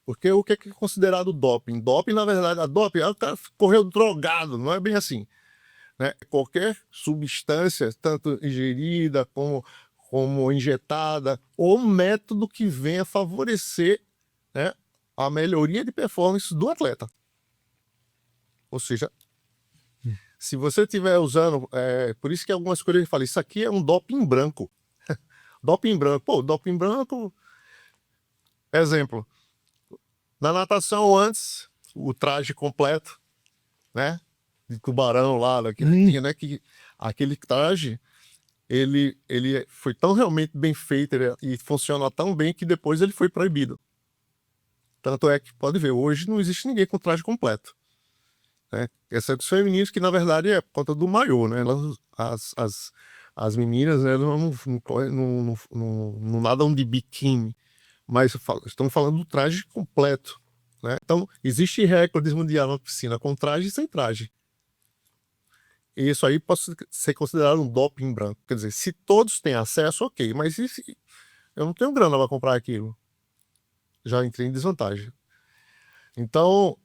Porque o que é considerado doping? Doping, na verdade, a doping, o cara correu drogado, não é bem assim, né? Qualquer substância, tanto ingerida como injetada, ou método que venha favorecer, né, a melhoria de performance do atleta. Ou seja, se você estiver usando, por isso que algumas coisas eu falei, isso aqui é um doping branco. Doping branco, pô, doping branco, exemplo, na natação antes, o traje completo, né, de tubarão lá, daquele, tinha, né, que aquele traje, ele foi tão realmente bem feito e funciona tão bem que depois ele foi proibido. Tanto é que, pode ver, hoje não existe ninguém com traje completo, né? Exceto os femininos, que na verdade é por conta do maiô, né? As meninas, né, não nadam de biquíni, mas estamos falando do traje completo, né? Então, existe recordes mundiais na piscina com traje e sem traje. E isso aí pode ser considerado um doping branco. Quer dizer, se todos têm acesso, ok, mas e se eu não tenho grana para comprar aquilo? Já entrei em desvantagem. Então,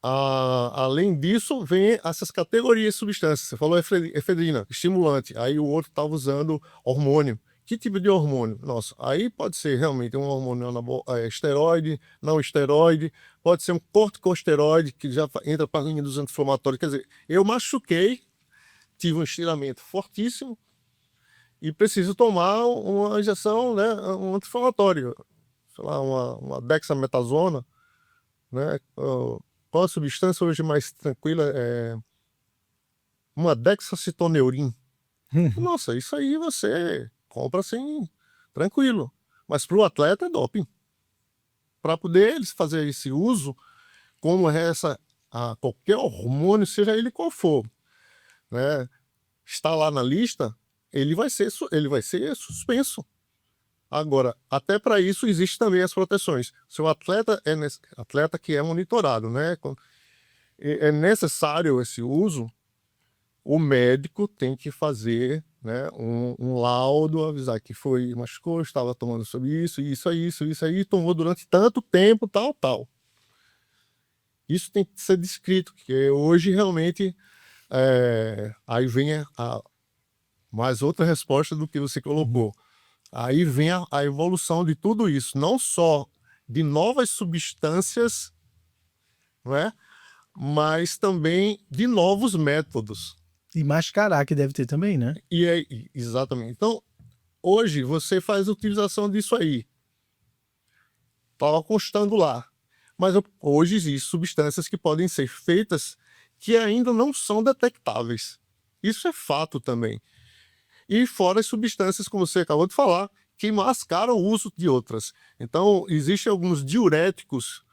além disso, vem essas categorias de substâncias. Você falou efedrina, estimulante. Aí o outro estava usando hormônio. Que tipo de hormônio? Nossa, aí pode ser realmente um hormônio esteroide, não esteroide, pode ser um corticosteroide, que já entra para a linha dos anti-inflamatórios. Quer dizer, eu machuquei, tive um estiramento fortíssimo e preciso tomar uma injeção, né, um anti-inflamatório, sei lá, uma dexametasona, né? Qual a substância hoje mais tranquila? Uma dexacitoneurin. Nossa, isso aí você compra assim, tranquilo. Mas para o atleta é doping. Para poder eles fazer esse uso, como é qualquer hormônio, seja ele qual for, né, está lá na lista, ele vai ser suspenso. Agora, até para isso existem também as proteções. Se o atleta atleta que é monitorado, né, é necessário esse uso, o médico tem que fazer, né, um laudo, avisar que machucou, estava tomando sobre isso aí, tomou durante tanto tempo, tal. Isso tem que ser descrito, porque hoje realmente aí vem mais outra resposta do que você colocou. Aí vem a evolução de tudo isso, não só de novas substâncias, não é? Mas também de novos métodos. E mascarar, que deve ter também, né? Exatamente. Então, hoje você faz utilização disso aí. Estava constando lá. Mas hoje existem substâncias que podem ser feitas que ainda não são detectáveis. Isso é fato também. E fora as substâncias, como você acabou de falar, que mascaram o uso de outras. Então, existem alguns diuréticos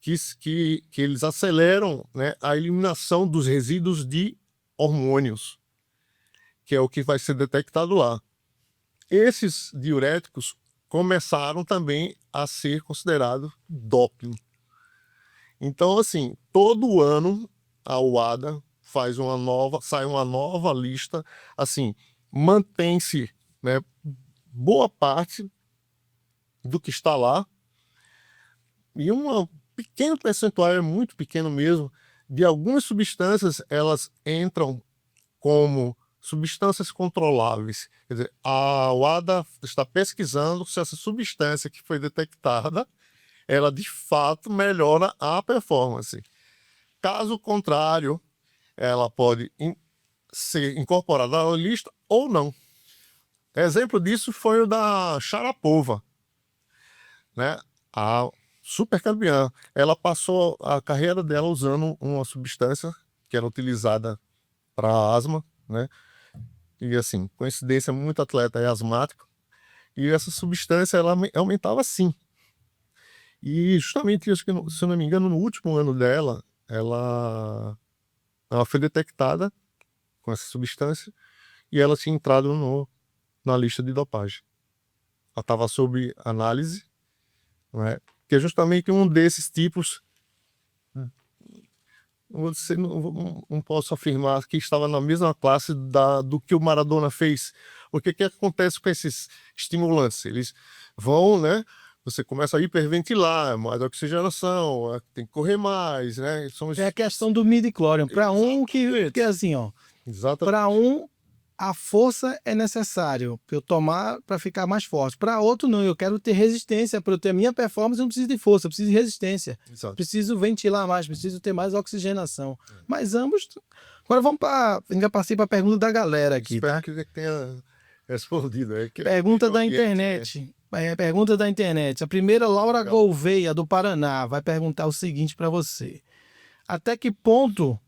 que eles aceleram, né, a eliminação dos resíduos de hormônios, que é o que vai ser detectado lá. Esses diuréticos começaram também a ser considerados doping. Então, assim, todo ano a UADA sai uma nova lista, assim, mantém-se, né, boa parte do que está lá, e um pequeno percentual, é muito pequeno mesmo, de algumas substâncias, elas entram como substâncias controláveis. Quer dizer, a UADA está pesquisando se essa substância que foi detectada, ela de fato melhora a performance. Caso contrário, ela pode ser incorporada à lista ou não. Exemplo disso foi o da Sharapova, né? A supercampeã. Ela passou a carreira dela usando uma substância que era utilizada para asma, né? E assim, coincidência, muito atleta é asmático. E essa substância, ela aumentava sim. E justamente, acho que, se eu não me engano, no último ano dela, ela foi detectada com essa substância e ela tinha entrado na lista de dopagem. Ela estava sob análise, né? Que é justamente um desses tipos. Não posso afirmar que estava na mesma classe do que o Maradona fez. Porque o que acontece com esses estimulantes? Eles vão, né? você começa a hiperventilar, mais oxigenação, tem que correr mais, né? É a questão do midi-chlorian. Para um que é assim, ó. Exatamente. Para um, a força é necessário para eu tomar para ficar mais forte. Para outro, não. Eu quero ter resistência. Para eu ter a minha performance, eu não preciso de força, eu preciso de resistência. Exato. Preciso ventilar mais, preciso ter mais oxigenação. Mas ambos. Agora vamos para. A gente vai passar para a pergunta da galera aqui, Espero tá? que tenha respondido. Pergunta da internet. Pergunta da internet. A primeira, Laura Gouveia, do Paraná, vai perguntar o seguinte para você: até que ponto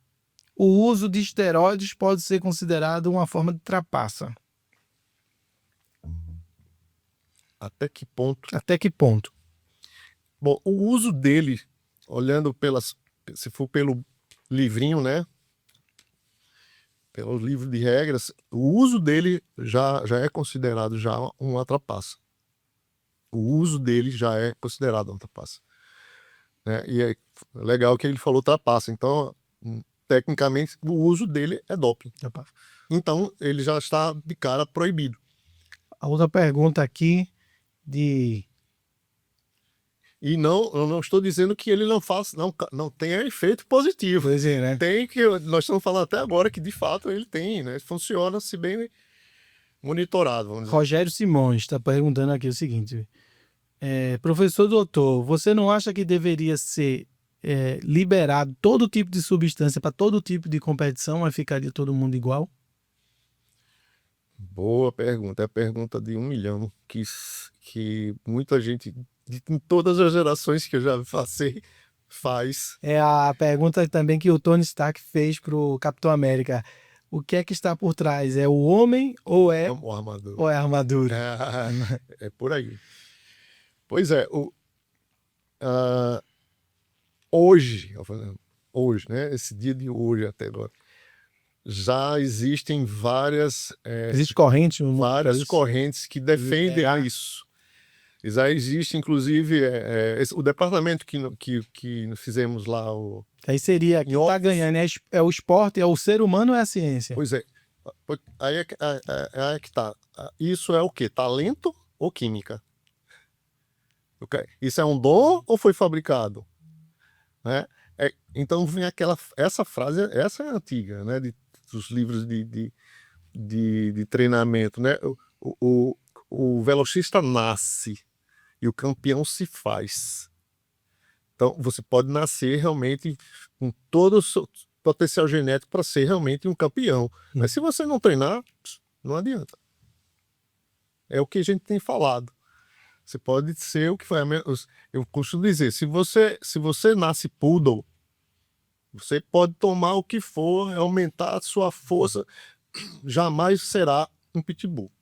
o uso de esteroides pode ser considerado uma forma de trapaça? Até que ponto? Até que ponto? Bom, o uso dele, olhando se for pelo livrinho, né? Pelo livro de regras, o uso dele já é considerado já uma trapaça. O uso dele já é considerado uma trapaça. Né? E é legal que ele falou trapaça. Então, tecnicamente, o uso dele é doping. Então, ele já está de cara proibido. A outra pergunta aqui de... E eu não estou dizendo que ele não tenha efeito positivo. Pois é, né? Tem nós estamos falando até agora que de fato ele tem, né? Funciona se bem monitorado, vamos dizer. Rogério Simões está perguntando aqui o seguinte: professor doutor, você não acha que deveria ser liberado todo tipo de substância para todo tipo de competição, mas ficaria todo mundo igual? Boa pergunta, é a pergunta de 1 milhão que muita gente, em todas as gerações que eu já passei, faz. É a pergunta também que o Tony Stark fez para o Capitão América. O que é que está por trás? É o homem ou é o armador? Ou é a armadura? É por aí. Pois é, hoje, né? Esse dia de hoje até agora, já existem várias correntes que defendem isso. Já existe, inclusive, o departamento que fizemos lá. Aí seria quem está ganhando é o esporte, é o ser humano ou é a ciência? Pois é. Aí é que tá. Isso é o quê? Talento ou química? Okay. Isso é um dom ou foi fabricado? Né? Então vem essa frase, essa é antiga, né? Dos livros de treinamento, né? O velocista nasce e o campeão se faz. Então você pode nascer realmente com todo o seu potencial genético para ser realmente um campeão. Mas se você não treinar, não adianta. É o que a gente tem falado. Você pode ser o que foi. Eu costumo dizer, se você nasce poodle, você pode tomar o que for, aumentar a sua força, jamais será um pitbull.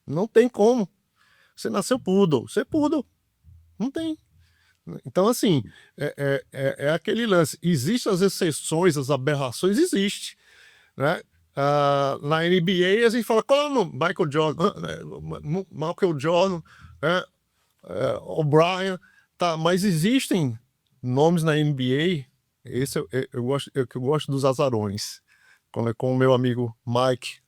Não tem como. Você nasceu poodle, você é poodle. Não tem. Então, assim, é aquele lance. Existem as exceções, as aberrações, existe. Né? Na NBA, a gente fala, qual é o nome? Michael Jordan, O'Brien, tá, mas existem nomes na NBA, esse eu gosto dos azarões, como o meu amigo Mike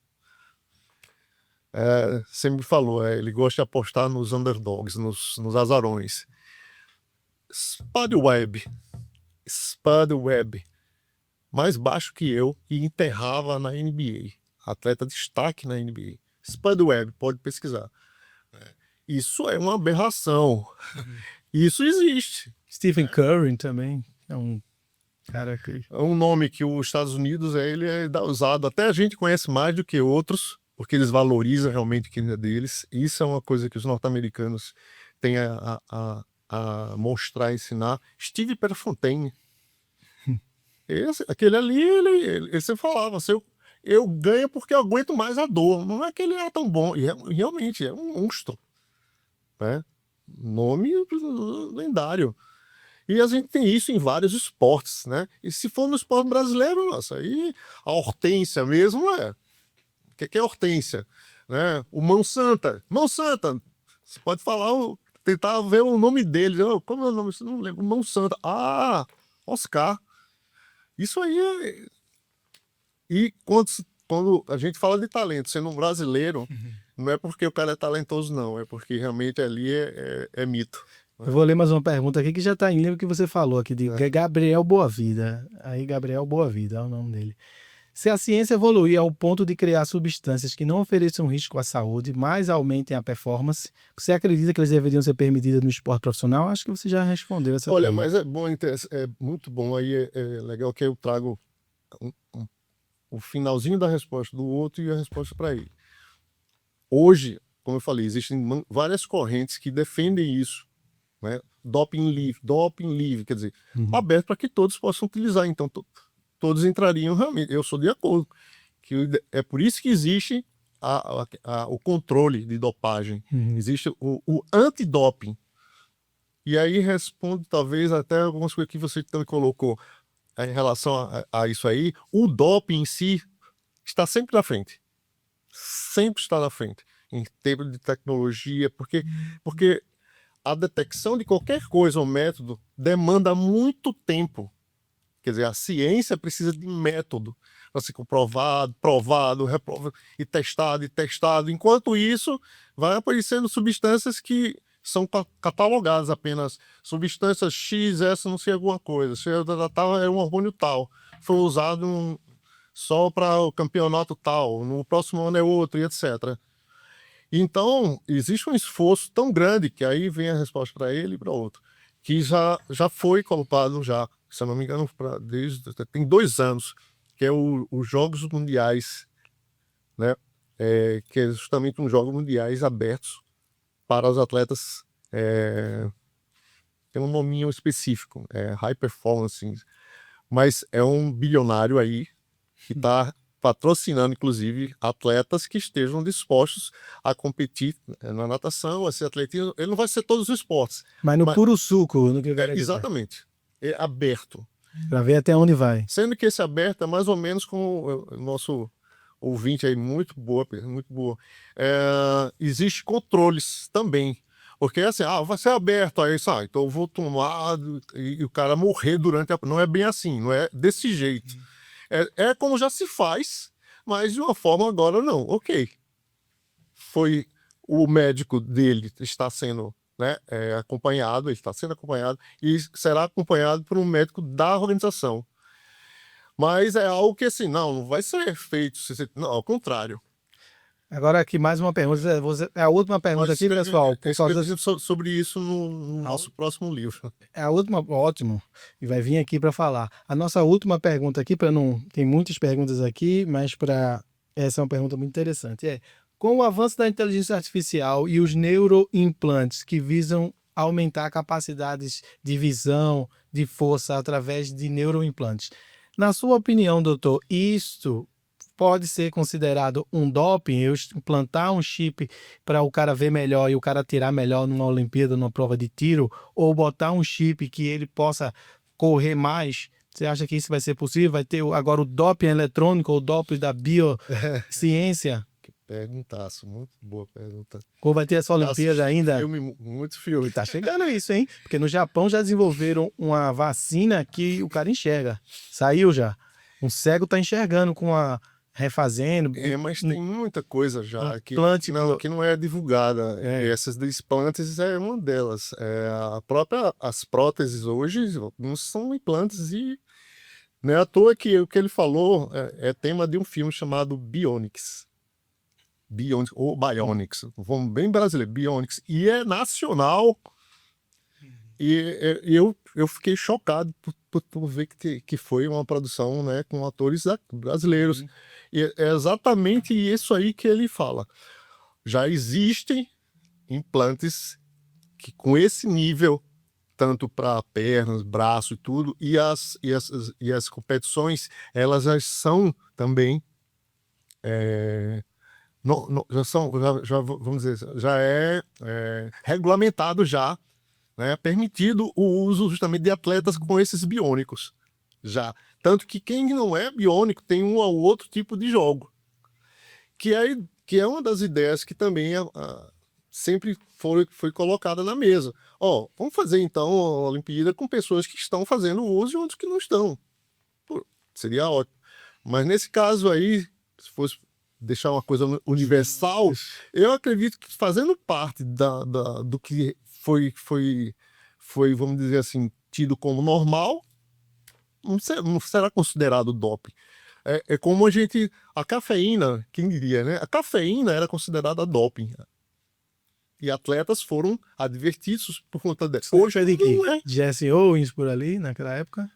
sempre falou, ele gosta de apostar nos underdogs, nos azarões. Spud Webb, mais baixo que eu e enterrava na NBA, atleta de destaque na NBA. Spud Webb, pode pesquisar. Isso é uma aberração. Isso existe. Stephen Curry também é um cara que... É um nome que os Estados Unidos ele é usado, até a gente conhece mais do que outros, porque eles valorizam realmente o que é deles. Isso é uma coisa que os norte-americanos têm a mostrar, ensinar. Steve Prefontaine. Aquele ali, ele sempre falava, eu ganho porque eu aguento mais a dor. Não é que ele era tão bom. E realmente é um monstro. Né? Nome lendário. E a gente tem isso em vários esportes, né? E se for no esporte brasileiro, nossa, aí a Hortência mesmo O que é Hortência? Né? O Mão Santa, você pode falar, tentar ver o nome dele. Como é o nome? Não lembro. Mão Santa. Oscar. Isso aí E quando a gente fala de talento, sendo um brasileiro, Não é porque o cara é talentoso, não. É porque realmente ali é mito. Eu vou ler mais uma pergunta aqui que já está em livro que você falou aqui, de Gabriel Boavida. Aí, Gabriel Boavida é o nome dele. Se a ciência evoluir ao ponto de criar substâncias que não ofereçam risco à saúde, mas aumentem a performance, você acredita que elas deveriam ser permitidas no esporte profissional? Acho que você já respondeu essa Olha, pergunta. mas é bom, é muito bom. Aí é legal que eu trago o finalzinho da resposta do outro e a resposta para ele. Hoje, como eu falei, existem várias correntes que defendem isso, né? Doping livre, quer dizer, aberto para que todos possam utilizar. Então, todos entrariam realmente. Eu sou de acordo. É por isso que existe o controle de dopagem. Existe o antidoping. E aí responde talvez até algumas coisas que você também colocou em relação a isso aí. O doping em si está sempre na frente. Sempre está na frente. Em termos de tecnologia, porque a detecção de qualquer coisa ou método demanda muito tempo. Quer dizer, a ciência precisa de método para ser comprovado, provado, reprovado, e testado. Enquanto isso, vai aparecendo substâncias que são catalogadas apenas. Substância X, essa não sei alguma coisa. Se tal é um hormônio tal. Foi usado só para o campeonato tal. No próximo ano é outro, e etc. Então, existe um esforço tão grande que aí vem a resposta para ele e para outro, que já foi colocado já, se eu não me engano, tem 2 anos, que é os Jogos Mundiais, né? Que é justamente um Jogos Mundiais abertos para os atletas. Tem um nominho específico, High Performance, mas é um bilionário aí que está patrocinando, inclusive, atletas que estejam dispostos a competir na natação, esse atletismo. Ele não vai ser todos os esportes. Mas no puro suco, no que eu quero dizer. Exatamente. É aberto. Para ver até onde vai. Sendo que esse aberto é mais ou menos como o nosso ouvinte aí, muito boa, muito boa. Existe controles também. Porque assim, vai ser aberto, aí então eu vou tomar e o cara morrer durante a... Não é bem assim, não é desse jeito. É como já se faz, mas de uma forma agora não. Ok. O médico dele está sendo, né, acompanhado, ele está sendo acompanhado e será acompanhado por um médico da organização. Mas é algo que assim, não vai ser feito. Não, ao contrário. Agora aqui mais uma pergunta. É a última pergunta aqui, pessoal. Sobre isso no nosso próximo livro. É a última, ótimo. E vai vir aqui para falar. A nossa última pergunta aqui, para não. Tem muitas perguntas aqui, mas essa é uma pergunta muito interessante. Com o avanço da inteligência artificial e os neuroimplantes que visam aumentar capacidades de visão, de força através de neuroimplantes. Na sua opinião, doutor, isto pode ser considerado um doping? Eu implantar um chip para o cara ver melhor e o cara tirar melhor numa Olimpíada, numa prova de tiro, ou botar um chip que ele possa correr mais? Você acha que isso vai ser possível? Vai ter agora o doping eletrônico, ou o doping da biociência? Que perguntaço, muito boa pergunta. Ou vai ter essa Olimpíada ainda? Muito filme. Tá chegando isso, hein? Porque no Japão já desenvolveram uma vacina que o cara enxerga. Saiu já. Um cego tá enxergando com refazendo. Mas tem muita coisa já que não é divulgada. Essas implantes é uma delas. As próteses hoje não são implantes e não é à toa que o que ele falou é tema de um filme chamado Bionics. Ou Bionics, vamos bem brasileiro, Bionics, e é nacional. E eu fiquei chocado por ver que foi uma produção, né, com atores brasileiros. E é exatamente isso aí que ele fala. Já existem implantes que com esse nível, tanto para pernas, braço e tudo, e as competições, elas já são também vamos dizer, já é regulamentado já, né, permitido o uso justamente de atletas com esses biônicos já. Tanto que quem não é biônico tem um ou outro tipo de jogo. Que é uma das ideias que também sempre foi colocada na mesa. Vamos fazer então a Olimpíada com pessoas que estão fazendo uso e outros que não estão. Seria ótimo. Mas nesse caso aí, se fosse deixar uma coisa universal, eu acredito que fazendo parte do que foi, vamos dizer assim, tido como normal, não será considerado doping. É como a cafeína, quem diria, né? A cafeína era considerada doping. E atletas foram advertidos por conta dessa. Hoje é de quê? Não é. Jesse Owens por ali, naquela época?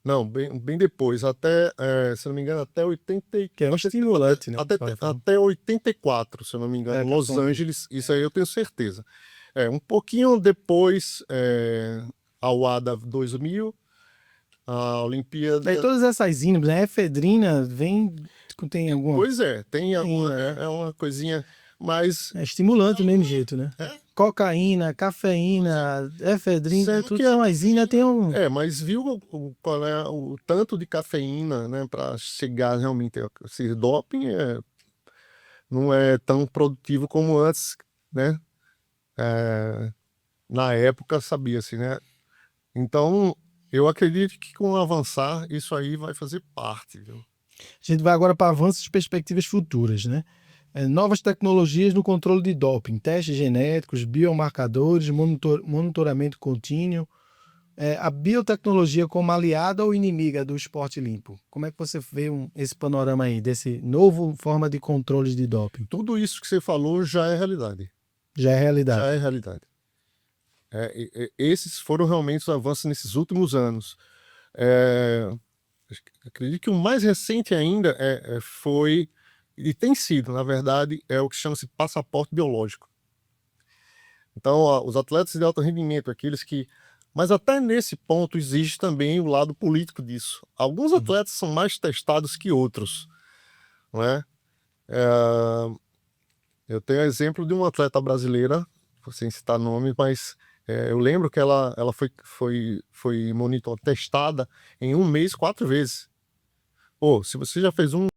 Não, bem depois, até, se não me engano, até 80, Que é um estimulante, né? até 84, se eu não me engano, Los Angeles, isso aí eu tenho certeza. Um pouquinho depois, a UADA 2000, a Olimpíada... Daí todas essas ínibus, né? Efedrina, tem alguma... Pois é, tem alguma, é uma coisinha mais... É estimulante do mesmo jeito, né? Cocaína, cafeína, efedrina, tudo é uma zina, tem um... mas viu qual é o tanto de cafeína, né, para chegar realmente a ser doping, não é tão produtivo como antes, né? Na época sabia-se, né? Então, eu acredito que com o avançar, isso aí vai fazer parte, viu? A gente vai agora para avanços e perspectivas futuras, né? Novas tecnologias no controle de doping, testes genéticos, biomarcadores, monitoramento contínuo. A biotecnologia como aliada ou inimiga do esporte limpo? Como é que você vê esse panorama aí, desse novo forma de controle de doping? Tudo isso que você falou já é realidade. Já é realidade. Já é realidade. Esses foram realmente os avanços nesses últimos anos. Acredito que o mais recente ainda foi, e tem sido, na verdade, o que chama-se passaporte biológico. Então, os atletas de alto rendimento, aqueles que... Mas até nesse ponto existe também o lado político disso. Alguns atletas são mais testados que outros, não é? Eu tenho exemplo de uma atleta brasileira, sem citar nome, mas eu lembro que ela foi testada em um mês 4 vezes. Se você já fez